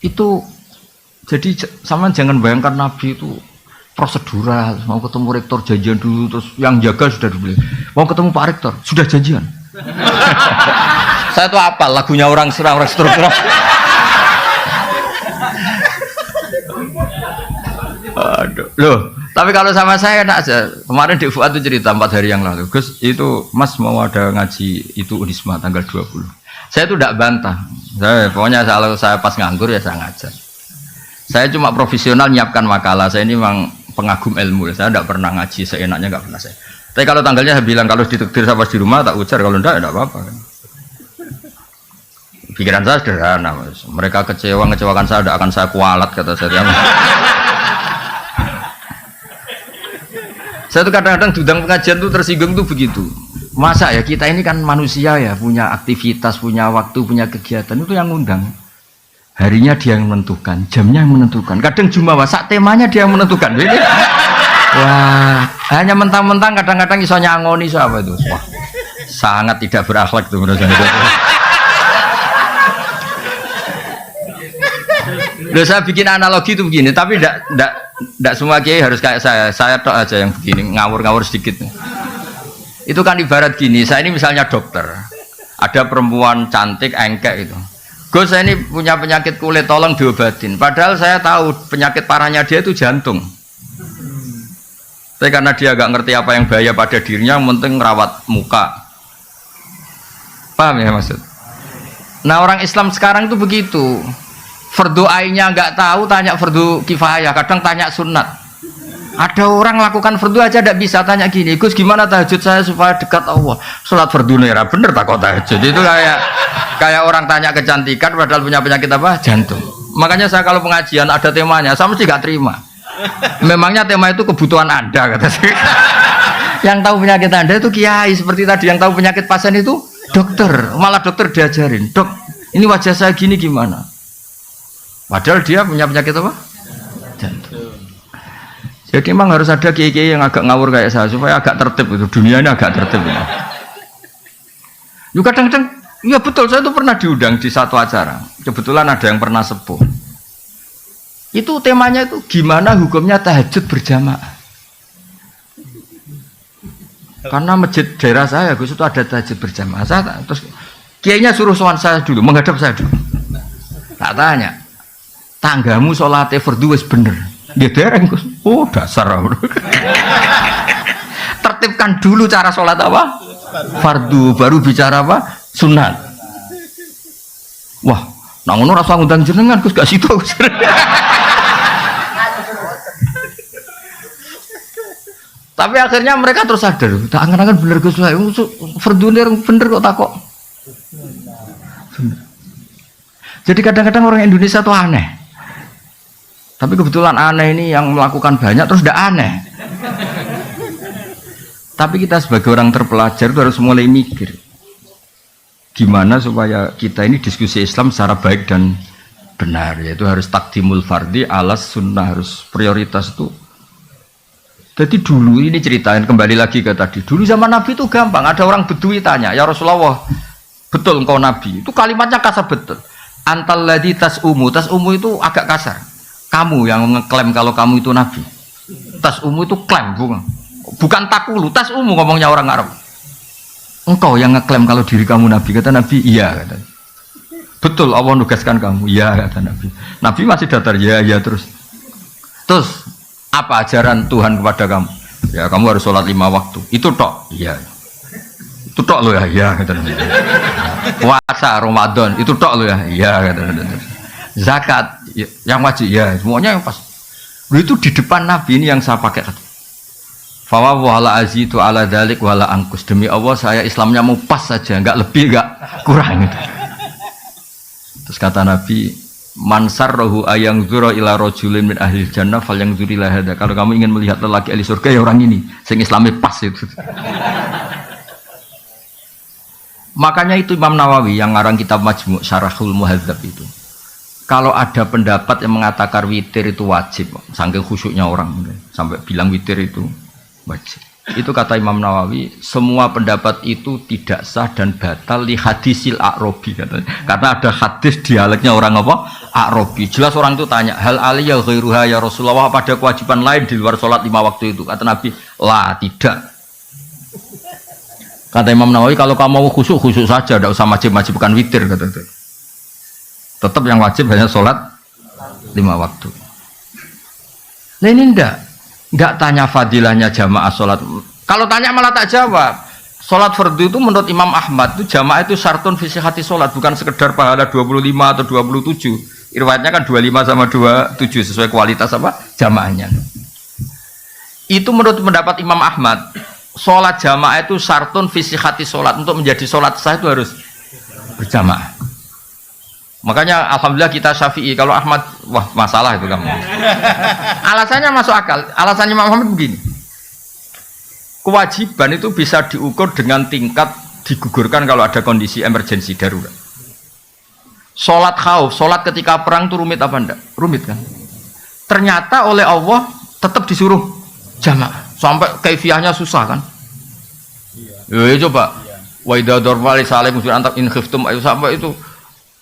Itu jadi sama jangan bayangkan Nabi itu prosedural, mau ketemu rektor janjian dulu, terus yang jaga sudah dibeli. Mau ketemu Pak Rektor sudah janjian. Saya tuh apa lagunya orang struktural. Aduh, loh. Tapi kalau sama saya enak aja. Kemarin di Fuad itu cerita 4 hari yang lalu. Gus, itu Mas mau ada ngaji itu Unisma tanggal 20. Saya tuh tidak bantah. Pokoknya kalau saya pas nganggur ya saya ngajar. Saya cuma profesional nyiapkan makalah. Saya ini memang pengagum ilmu. Saya tidak pernah ngaji seenaknya, nggak pernah saya. Tapi kalau tanggalnya saya bilang kalau ditakdir saya pas di rumah tak ujar, kalau enggak tidak apa-apa. Pikiran saya sederhana, Mas. Mereka ngecewakan saya, tidak akan saya kualat kata saya. Saya tuh kadang-kadang dudang pengajian tuh tersinggung tuh begitu. Masa ya kita ini kan manusia ya, punya aktivitas, punya waktu, punya kegiatan, itu yang ngundang. Harinya dia yang menentukan, jamnya yang menentukan. Kadang Jumawa sak temanya dia yang menentukan. Jadi, wah, hanya mentang-mentang kadang-kadang iso nyangoni apa itu. Wah, sangat tidak berakhlak tuh menurut saya. Loh, saya bikin analogi itu begini, tapi tidak semua kiai harus kayak saya. Saya tok aja yang begini, ngawur-ngawur sedikit. Itu kan ibarat gini, saya ini misalnya dokter. Ada perempuan cantik, engkek itu. Gus, saya ini punya penyakit kulit, tolong diobatin. Padahal saya tahu penyakit parahnya dia itu jantung. Tapi karena dia agak ngerti apa yang bahaya pada dirinya, yang penting ngerawat muka. Paham ya maksud? Nah orang Islam sekarang itu begitu. Fardu ainnya nggak tahu, tanya fardu kifayah. Kadang tanya sunat. Ada orang lakukan fardu aja tidak bisa, tanya gini, Gus gimana tahajud saya supaya dekat Allah? Sholat fardu nera bener tak kok tahajud? Itu kayak orang tanya kecantikan padahal punya penyakit apa? Jantung. Makanya saya kalau pengajian ada temanya, saya mesti gak terima. Memangnya tema itu kebutuhan Anda kata saya. Yang tahu penyakit Anda itu kiai, seperti tadi yang tahu penyakit pasien itu dokter. Malah dokter diajarin, dok ini wajah saya gini gimana? Padahal dia punya penyakit apa? Jantung. Jadi memang harus ada kiai-kiai yang agak ngawur kayak saya supaya agak tertib itu, dunia ini agak tertib. Yuk kadang-kadang, ya betul, saya itu pernah diundang di satu acara. Kebetulan ada yang pernah sepuh. Itu temanya itu gimana hukumnya tahajud berjamaah. Karena masjid daerah saya, Gus itu ada tahajud berjamaah. Terus kiainya suruh sowan saya dulu, menghadap saya dulu. Tak tanya, tanggamu sholatnya fardu wis bener. Dia dereng Gus. Oh dasar. Tertibkan dulu cara sholat apa? Fardu, baru bicara apa? Sunat. Wah, nangono rasa ngundang jenengan Gus gak situ Gus. Tapi akhirnya mereka terus sadar, tak angan-angan bener Gus lah. Fardu bener kok tak kok. Jadi kadang-kadang orang Indonesia tuh aneh. Tapi kebetulan aneh ini yang melakukan banyak terus tidak aneh. Tapi kita sebagai orang terpelajar itu harus mulai mikir gimana supaya kita ini diskusi Islam secara baik dan benar, yaitu harus takdimul fardi alas sunnah, harus prioritas itu. Jadi dulu ini ceritain kembali lagi ke tadi, dulu zaman Nabi itu gampang, ada orang Bedui tanya, ya Rasulullah betul engkau Nabi? Itu kalimatnya kasar betul. Antal ladzi tas'umu itu agak kasar. Kamu yang ngeklaim kalau kamu itu Nabi. Tas itu klaim, bukan takulu. Tas ngomongnya orang Arab. Engkau yang ngeklaim kalau diri kamu Nabi. Kata Nabi, iya kata. Betul Allah nugaskan kamu. Iya kata Nabi. Nabi masih datar, ya terus. Terus apa ajaran Tuhan kepada kamu? Ya kamu harus sholat 5 waktu. Itu tok. Iya. Itu tok lo ya. Iya kata Nabi. Puasa Ramadan. Itu tok lo ya. Iya kata Nabi. Zakat yang wajib ya semuanya yang pas. Itu di depan Nabi ini yang saya pakai kata. Fa wala azitu ala dzalik wala angkus. Demi Allah saya Islamnya mau pas saja, enggak lebih enggak kurang. Terus kata Nabi, man sarrahu ayang zura ila rajulin min ahli jannah falyangzur ila hada. Kalau kamu ingin melihat lelaki ahli surga ya orang ini, sing Islamnya pas itu. Makanya itu Imam Nawawi yang ngarang kitab Majmu' Syarahul Muhadzab itu. Kalau ada pendapat yang mengatakan witir itu wajib, saking khusyuknya orang sampai bilang witir itu wajib. Itu kata Imam Nawawi, semua pendapat itu tidak sah dan batal li hadisil A'robi katanya. Karena ada hadis dialeknya orang apa? A'robi. Jelas orang itu tanya, hal aliyah ghairuha ya Rasulullah, apa ada kewajiban lain di luar sholat 5 waktu itu? Kata Nabi, lah tidak. Kata Imam Nawawi, kalau kamu mau khusyuk saja, tidak usah wajib-wajibkan witir kata itu. Tetap yang wajib hanya sholat 5 waktu. Nah ini enggak tanya fadilahnya jamaah sholat. Kalau tanya malah tak jawab. Sholat fardu itu menurut Imam Ahmad itu jamaah itu syartun fi sihhati sholat, bukan sekedar pahala 25 atau 27. Riwayatnya kan 25 sama 27 sesuai kualitas apa jamaahnya. Itu menurut pendapat Imam Ahmad, sholat jamaah itu syartun fi sihhati sholat. Untuk menjadi sholat sah itu harus berjamaah. Makanya alhamdulillah kita Syafi'i, kalau Ahmad wah masalah itu kamu. Alasannya masuk akal. Alasannya Imam Ahmad begini. Kewajiban itu bisa diukur dengan tingkat digugurkan kalau ada kondisi emergensi darurat. Salat khauf, salat ketika perang itu rumit apa enggak? Rumit kan? Ternyata oleh Allah tetap disuruh jamaah. Sampai kaifiahnya susah kan? Iya. Coba. Wa idza darba li salim antak in khiftum ayo sampai itu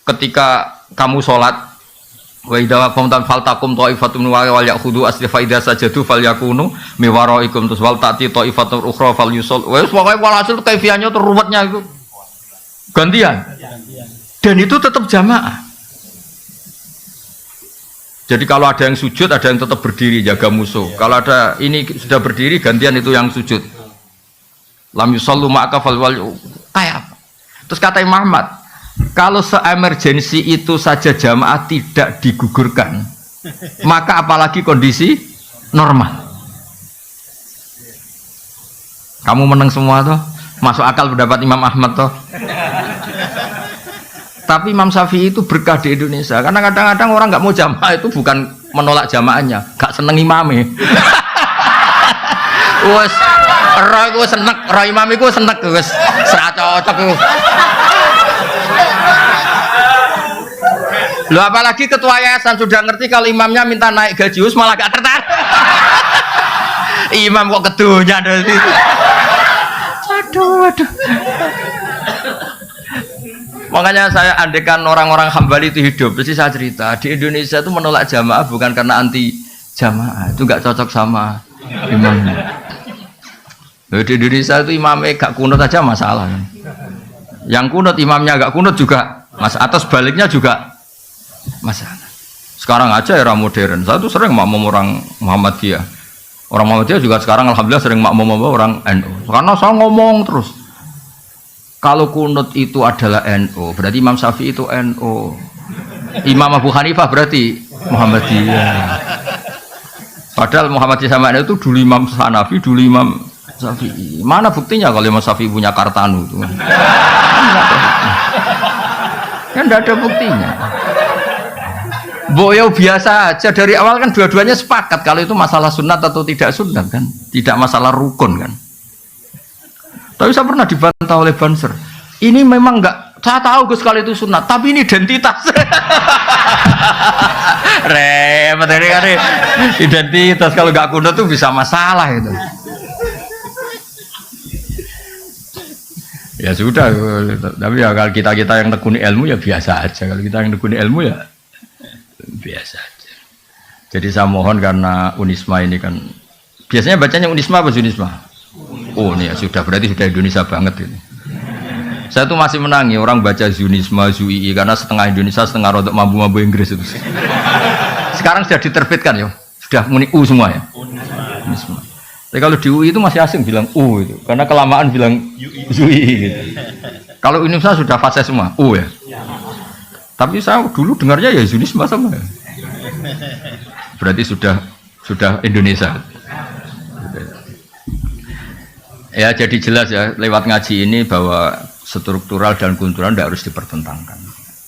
ketika kamu sholat wa idza qamtum faltakum ta'ifatun wal ya'khudhu aslifa idza sajadu falyakunu miwaraikum tus wal ta'ti ta'ifatun ukhra falyusall. Wes pokoke walhasil kaifiahnya itu ruwetnya itu gantian. Dan itu tetap jamaah. Jadi kalau ada yang sujud, ada yang tetap berdiri jaga musuh. Kalau ada ini sudah berdiri, gantian itu yang sujud. Lam yusallu ma'aka fal wal kayak apa? Terus kata Imam Ahmad, kalau se-emergensi itu saja jamaah tidak digugurkan, maka apalagi kondisi normal. Kamu menang semua toh, masuk akal pendapat Imam Ahmad toh. Tapi Imam Syafi'i itu berkah di Indonesia, karena kadang-kadang orang nggak mau jamaah itu bukan menolak jamaahnya, gak seneng imamnya. Wes, roh gue seneng, roh imam gue seneng, wes serat cocok. Loh apalagi ketua yayasan sudah ngerti kalau imamnya minta naik gaji malah gak tertarik. Imam kok ketuanya dari itu. Aduh. Makanya saya andekan orang-orang Hambali itu hidup, pasti saya cerita di Indonesia itu menolak jamaah bukan karena anti jamaah, itu gak cocok sama imamnya. Loh, di Indonesia itu imamnya gak kunut aja masalah kan. Yang kunut imamnya gak kunut juga atau sebaliknya juga masalah. Sekarang aja era modern, saya tuh sering makmum orang Muhammadiyah. Orang Muhammadiyah juga sekarang alhamdulillah sering makmum orang NU. Karena saya ngomong terus, kalau kunut itu adalah NU, berarti Imam Syafi'i itu NU. Imam Abu Hanifah berarti Muhammadiyah. Padahal Muhammadiyah sama NU itu dulu Imam Hanafi, dulu Imam Syafi'i. Mana buktinya kalau Imam Syafi'i punya Kartanu itu? Kan tidak ada buktinya. Boyo biasa aja dari awal kan dua-duanya sepakat kalau itu masalah sunat atau tidak sunat kan, tidak masalah rukun kan. Tapi saya pernah dibantah oleh Banser. Ini memang enggak, saya tahu Gus kalau itu sunat, tapi ini identitas. Repot ini kan identitas, kalau enggak kunut tuh bisa masalah itu. Ya sudah, tapi ya kalau kita yang tekuni ilmu ya biasa aja. Kalau kita yang tekuni ilmu ya biasa aja. Jadi saya mohon karena Unisma ini kan biasanya bacanya Unisma apa Zunisma? Oh ini ya sudah, berarti sudah Indonesia banget ini. Saya tuh masih menangi orang baca Zunisma, Zui karena setengah Indonesia setengah rodok mampu Inggris itu. Sekarang sudah diterbitkan ya, sudah muni U semua ya. Unisma. Tapi kalau di UI itu masih asing bilang U itu, karena kelamaan bilang Zui gitu. Kalau Indonesia sudah fase semua U ya. Tapi saya dulu dengarnya ya Zunisma sama ya. Berarti sudah Indonesia. Ya jadi jelas ya lewat ngaji ini bahwa struktural dan kultural tidak harus dipertentangkan.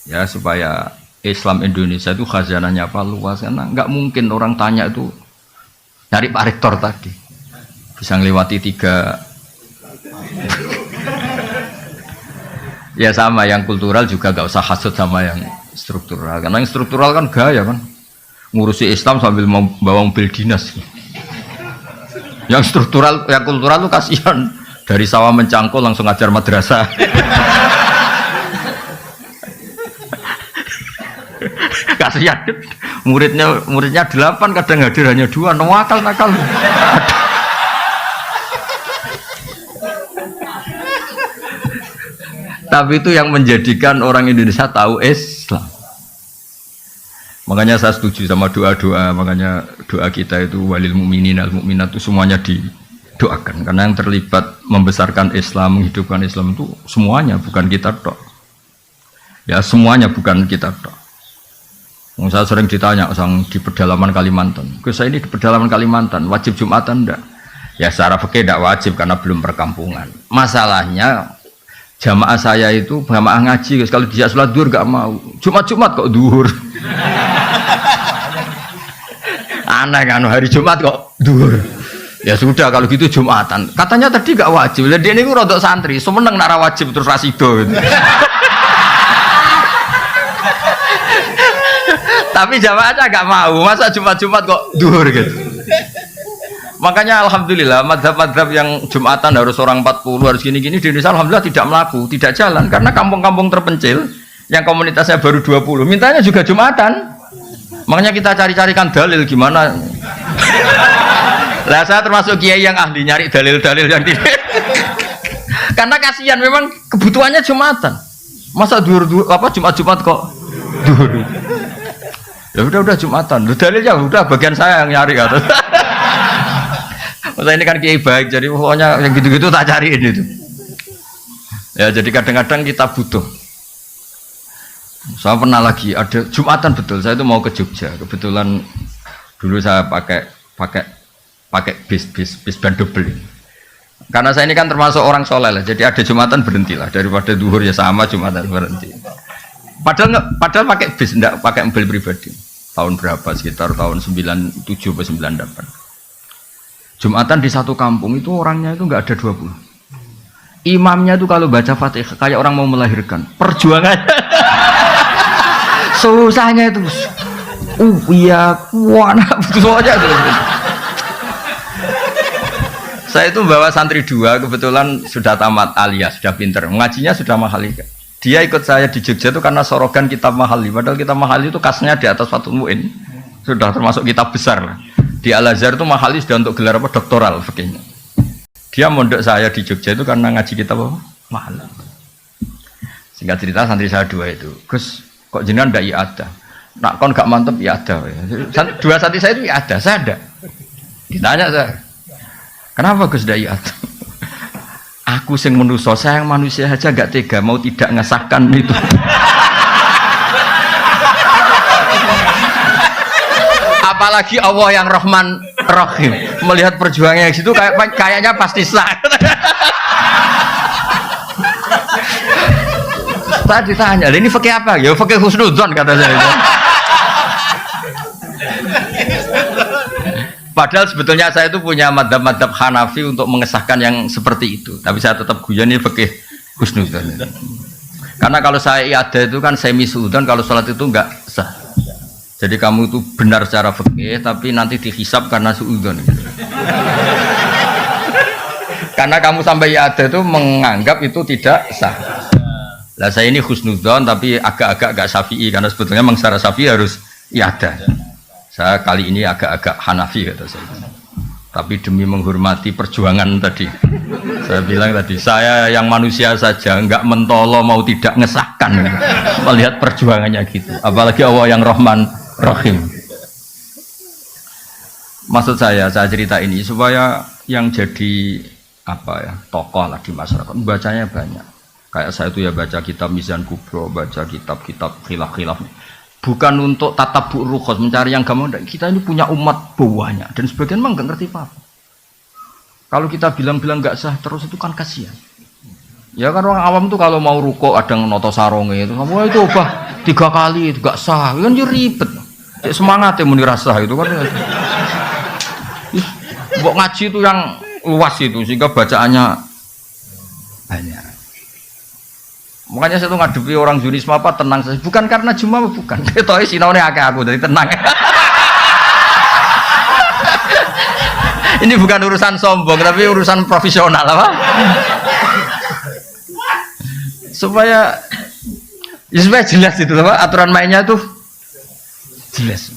Ya supaya Islam Indonesia itu khazanahnya apa luas, karena nggak mungkin orang tanya itu nyari Pak Rektor tadi bisa ngelewati 3. Ya sama yang kultural juga gak usah hasut sama yang struktural, karena yang struktural kan gaya kan ngurusi Islam sambil membawa mobil dinas. Yang struktural, yang kultural tuh kasihan. Dari sawah mencangkul langsung ngajar madrasah. Kasihan. Muridnya 8, kadang hadir hanya 2, nakal. Tapi itu yang menjadikan orang Indonesia tahu Islam. Makanya saya setuju sama doa-doa, makanya doa kita itu walil mu'minin al mu'minat itu semuanya didoakan, karena yang terlibat membesarkan Islam, menghidupkan Islam itu semuanya, bukan kita tok. Ya semuanya bukan kita tok. Saya sering ditanya di pedalaman Kalimantan, saya ini di pedalaman Kalimantan wajib Jumatan enggak? Ya secara fikih enggak wajib karena belum perkampungan. Masalahnya jamaah saya itu jamaah ngaji, kalau dijak sholat duhur enggak mau. Jumat kok duhur. Aneh kan, hari Jumat kok duhur. Ya sudah kalau gitu Jumatan. Katanya tadi gak wajib. Lah dia ini rodok santri, semeneng nara wajib terus rasido gitu. Tapi jamaahnya gak mau. Masa Jumat kok duhur gitu. Makanya alhamdulillah madhab-madhab yang Jumatan harus orang 40 harus gini-gini di Indonesia alhamdulillah tidak melaku, tidak jalan karena kampung-kampung terpencil yang komunitasnya baru 20 mintanya juga Jumatan. Makanya kita cari-carikan dalil gimana. Lah saya termasuk kiai yang ahli nyari dalil-dalil yang tidak. Karena kasihan memang kebutuhannya Jumatan. Masa Jumat kok duhur. Ya udah Jumatan. Dalilnya udah bagian saya yang nyari atau. Masa ini kan kiai baik jadi pokoknya yang gitu-gitu tak cariin itu. Ya jadi kadang-kadang kita butuh. Saya pernah lagi ada Jumatan betul, saya itu mau ke Jogja. Kebetulan dulu saya pakai bis ban double. Karena saya ini kan termasuk orang soleh lah, jadi ada Jumatan berhentilah daripada duhur ya sama Jumatan berhenti. Padahal pakai bis, enggak pakai mobil pribadi. Tahun berapa? Sekitar tahun 97 atau 98. Jumatan di satu kampung itu orangnya itu enggak ada 20. Imamnya itu kalau baca Fatihah kayak orang mau melahirkan. Perjuangannya susahnya itu. Iya, kuana semuanya itu. Saya itu bawa santri 2, kebetulan sudah tamat alias, sudah pinter. Mengajinya sudah mahal. Dia ikut saya di Jogja itu karena sorogan kitab Mahali. Padahal kitab Mahali itu kasnya di atas Fathul Mu'in. Sudah termasuk kitab besar lah. Di Al-Azhar itu Mahali sudah untuk gelar doktoral fikihnya. Dia mondok saya di Jogja itu karena ngaji kitab Mahali. Singkat cerita santri saya 2 itu, Gus, kok jenengan ndak ada? Nak kon gak mantep ada. 2 santri saya itu ada, saya ada. Ditanya saya, kenapa Gus ndak ada? Aku sing manusia, saya yang manusia aja gak tega mau tidak ngesahkan itu. Apalagi Allah yang Rahman Rahim, melihat perjuangannya di situ kayaknya pasti sah. Saya ditanya, ini fikih apa? Ya fikih husnudzon kata saya. Padahal sebetulnya saya itu punya madhab-madhab Hanafi untuk mengesahkan yang seperti itu. Tapi saya tetap guyon ini fikih husnudzon. Karena kalau saya iada itu kan semi suudzon, kalau sholat itu enggak sah. Jadi kamu itu benar secara fikih, tapi nanti dihisab karena suudzon. Karena kamu sampai iada itu menganggap itu tidak sah. Lah saya ini husnudzon tapi agak-agak gak syafi'i karena sebetulnya memang secara syafi'i harus iada. Saya kali ini agak-agak Hanafi kata saya. Tapi demi menghormati perjuangan tadi. Saya bilang tadi, saya yang manusia saja enggak mentolo mau tidak ngesahkan melihat perjuangannya gitu. Apalagi Allah yang Rahman Rahim. Maksud saya cerita ini supaya yang jadi tokoh lah di masyarakat bacanya banyak. Kayak saya itu ya baca kitab Mizan Kubro, baca kitab-kitab khilaf-khilaf. Bukan untuk tatabbu rukhas mencari yang gampang. Kita ini punya umat banyak dan sebagian memang nggak ngerti apa. Kalau kita bilang-bilang nggak sah terus itu kan kasihan. Ya kan orang awam tuh kalau mau ruko ada noto saronge itu, wah itu 3 kali itu nggak sah, kan jadi ribet. Semangat ya muni rasa itu kan. Mbok ngaji itu yang luas itu sehingga bacaannya banyak. Makanya saya tuh ngadepi orang Junisme apa tenang saja, bukan karena cuma bukan. Ketoi sinaune akeh aku dari tenang. Ini bukan urusan sombong, tapi urusan profesional apa? Supaya jelas itu apa? Aturan mainnya tuh jelas.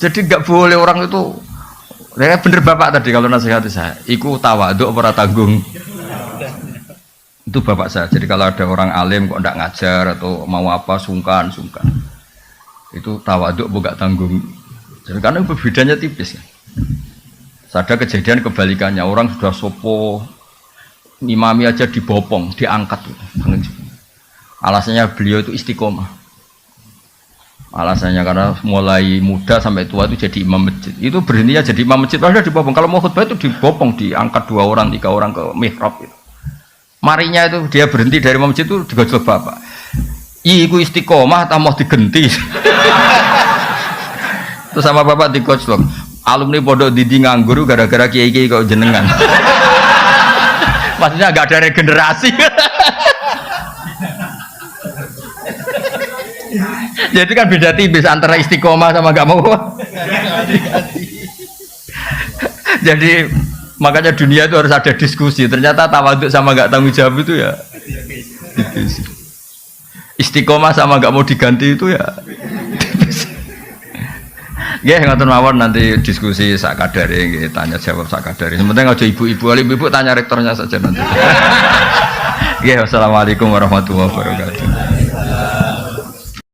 Jadi nggak boleh orang itu. Ya bener bapak tadi kalau nasihat saya, iku tawaduk ora tanggung. Itu bapak saya. Jadi kalau ada orang alim kok ndak ngajar atau mau apa sungkan. Itu tawaduk bukan tanggung. Jadi karena bedanya tipis ya. Ada kejadian kebalikannya, orang sudah sopo imami aja dibopong, diangkat. Alasannya beliau itu istiqomah. Alasannya karena mulai muda sampai tua itu jadi imam masjid. Itu berhentinya jadi imam masjid, padahal dibopong. Kalau mau khutbah itu dibopong, diangkat 2 orang, 3 orang ke mihrab itu. Marinya itu dia berhenti dari imam masjid itu digojlok bapak. Iku istiqomah tak mau digenti. Terus sama bapak digojlok. Alumni pondok Didi nganggur gara-gara kiai-kiai kok jenengan. Maksudnya agak ada regenerasi. Jadi kan beda tipis antara istiqomah sama gak mau. Jadi makanya dunia itu harus ada diskusi. Ternyata tawaduk sama gak tanggung jawab itu ya tipis. Istiqomah sama gak mau diganti itu ya tipis. Ya ngoten mawon nanti diskusi sakadare, tanya jawab sakadare. Sementing aja ibu-ibu, ibu tanya rektornya saja nanti. Ya, wassalamualaikum warahmatullahi wabarakatuh.